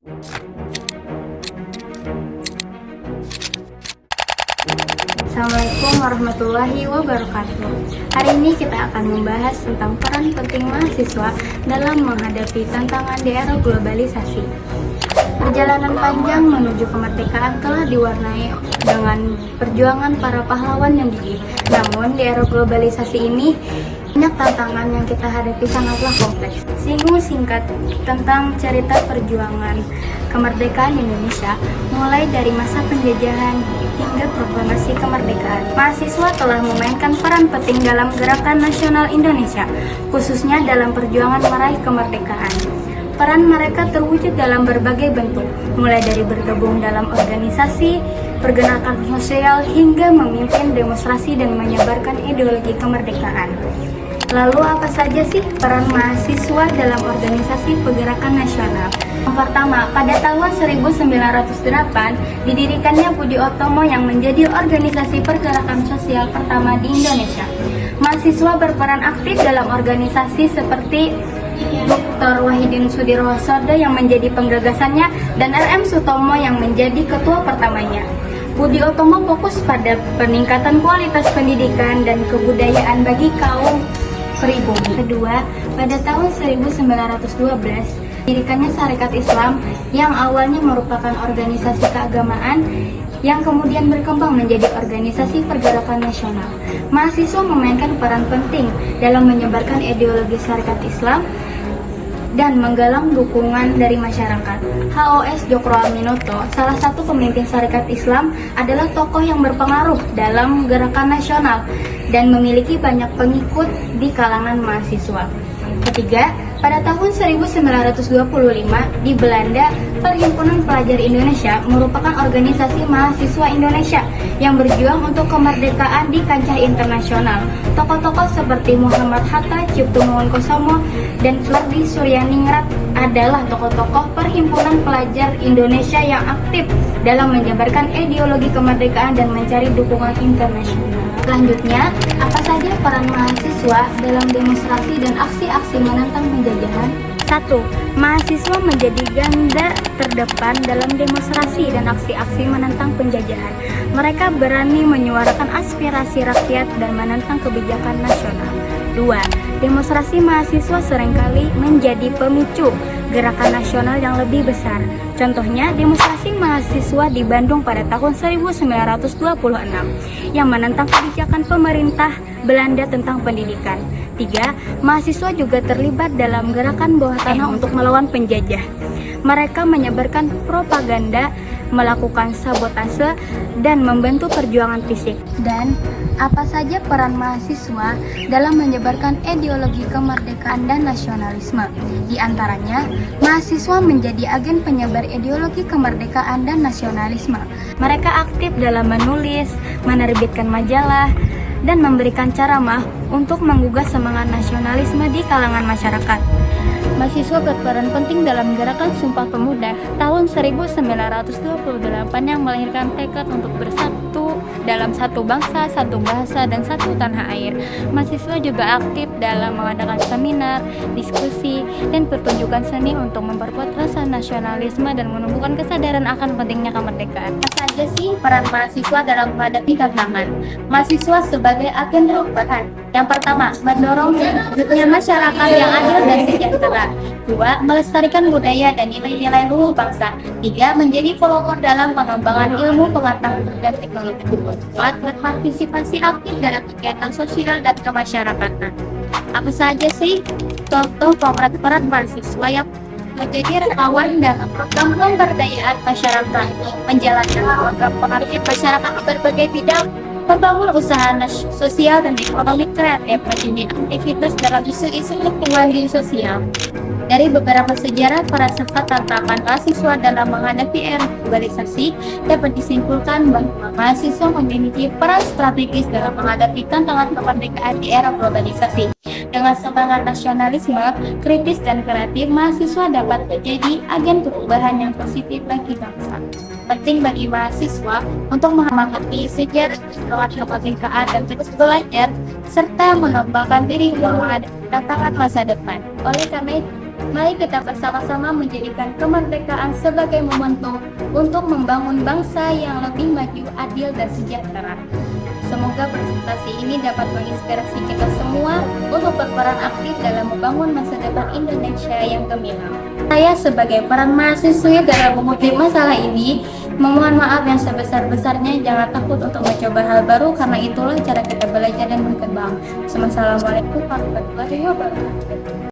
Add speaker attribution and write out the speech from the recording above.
Speaker 1: Assalamualaikum warahmatullahi wabarakatuh. Hari ini kita akan membahas tentang peran penting mahasiswa dalam menghadapi tantangan di era globalisasi. Perjalanan panjang menuju kemerdekaan telah diwarnai dengan perjuangan para pahlawan yang gigih. Namun di era globalisasi ini, banyak tantangan yang kita hadapi sangatlah kompleks. Singgung singkat tentang cerita perjuangan kemerdekaan Indonesia, mulai dari masa penjajahan hingga proklamasi kemerdekaan. Mahasiswa telah memainkan peran penting dalam gerakan nasional Indonesia, khususnya dalam perjuangan meraih kemerdekaan. Peran mereka terwujud dalam berbagai bentuk, mulai dari bergabung dalam organisasi, pergerakan sosial, hingga memimpin demonstrasi dan menyebarkan ideologi kemerdekaan. Lalu apa saja sih peran mahasiswa dalam organisasi pergerakan nasional? Yang pertama, pada tahun 1908 didirikannya Budi Utomo yang menjadi organisasi pergerakan sosial pertama di Indonesia. Mahasiswa berperan aktif dalam organisasi seperti Dr. Wahidin Sudirohosodo yang menjadi penggagasanya dan R.M. Sutomo yang menjadi ketua pertamanya. Budi Utomo fokus pada peningkatan kualitas pendidikan dan kebudayaan bagi kaum pribumi. Kedua, pada tahun 1912 didirikannya Sarekat Islam yang awalnya merupakan organisasi keagamaan yang kemudian berkembang menjadi organisasi pergerakan nasional. Mahasiswa memainkan peran penting dalam menyebarkan ideologi Sarekat Islam dan menggalang dukungan dari masyarakat. HOS Djokro Aminoto, salah satu pemimpin Sarekat Islam, adalah tokoh yang berpengaruh dalam gerakan nasional dan memiliki banyak pengikut di kalangan mahasiswa. Ketiga, pada tahun 1925 di Belanda, Perhimpunan Pelajar Indonesia merupakan organisasi mahasiswa Indonesia yang berjuang untuk kemerdekaan di kancah internasional. Tokoh-tokoh seperti Muhammad Hatta, Cipto Mangunkusumo, dan Suhardi Suryaningrat adalah tokoh-tokoh Perhimpunan Pelajar Indonesia yang aktif dalam menyebarkan ideologi kemerdekaan dan mencari dukungan internasional. Selanjutnya, apa saja peran mahasiswa dalam demonstrasi dan aksi-aksi menentang penjajahan? 1. Mahasiswa menjadi ganda terdepan dalam demonstrasi dan aksi-aksi menentang penjajahan. Mereka berani menyuarakan aspirasi rakyat dan menentang kebijakan nasional. 2. Demonstrasi mahasiswa seringkali menjadi pemicu gerakan nasional yang lebih besar. Contohnya, demonstrasi mahasiswa di Bandung pada tahun 1926 yang menentang kebijakan pemerintah Belanda tentang pendidikan. 3. Mahasiswa juga terlibat dalam gerakan bawah tanah untuk melawan penjajah. Mereka menyebarkan propaganda, melakukan sabotase, dan membantu perjuangan fisik. Dan apa saja peran mahasiswa dalam menyebarkan ideologi kemerdekaan dan nasionalisme? Di antaranya, mahasiswa menjadi agen penyebar ideologi kemerdekaan dan nasionalisme. Mereka aktif dalam menulis, menerbitkan majalah, dan memberikan ceramah untuk menggugah semangat nasionalisme di kalangan masyarakat. Mahasiswa berperan penting dalam gerakan Sumpah Pemuda tahun 1928 yang melahirkan tekad untuk bersatu dalam satu bangsa, satu bahasa, dan satu tanah air. Mahasiswa juga aktif dalam mengadakan seminar, diskusi, dan pertunjukan seni untuk memperkuat rasa nasionalisme dan menumbuhkan kesadaran akan pentingnya kemerdekaan. Apa saja sih peran mahasiswa dalam menghadapi tantangan? Mahasiswa sebagai agen perubahan. Yang pertama, mendorong terwujudnya masyarakat yang adil dan sejahtera. 2. Melestarikan budaya dan nilai-nilai luhur bangsa. 3. Menjadi pelopor dalam pengembangan ilmu pengetahuan dan teknologi. 4. Berpartisipasi aktif dalam kegiatan sosial dan kemasyarakatan. Apa saja sih contoh peran mahasiswa yang menjadi relawan dalam program pemberdayaan masyarakat, menjalankan program pengabdian masyarakat di berbagai bidang, membangun usaha sosial dan ekonomi kreatif, menjadi aktivitas dalam isu-isu lingkungan dan sosial. Dari beberapa sejarah para serta tantangan mahasiswa dalam menghadapi era globalisasi, dapat disimpulkan bahwa mahasiswa memiliki peran strategis dalam menghadapi tantangan kemerdekaan di era globalisasi. Dengan semangat nasionalisme, kritis dan kreatif, mahasiswa dapat menjadi agen perubahan yang positif bagi bangsa. Penting bagi mahasiswa untuk memahami sejarah kemerdekaan dan terus belajar serta mengembangkan diri dalam menghadapi tantangan masa depan. Oleh karena itu, Mari kita bersama-sama menjadikan kemerdekaan sebagai momentum untuk membangun bangsa yang lebih maju, adil, dan sejahtera. Semoga presentasi ini dapat menginspirasi kita semua untuk berperan aktif dalam membangun masa depan Indonesia yang gemilang. Saya sebagai peran mahasiswi dalam mengulik masalah ini, memohon maaf yang sebesar-besarnya. Jangan takut untuk mencoba hal baru, karena itulah cara kita belajar dan berkembang. Wassalamualaikum warahmatullahi wabarakatuh.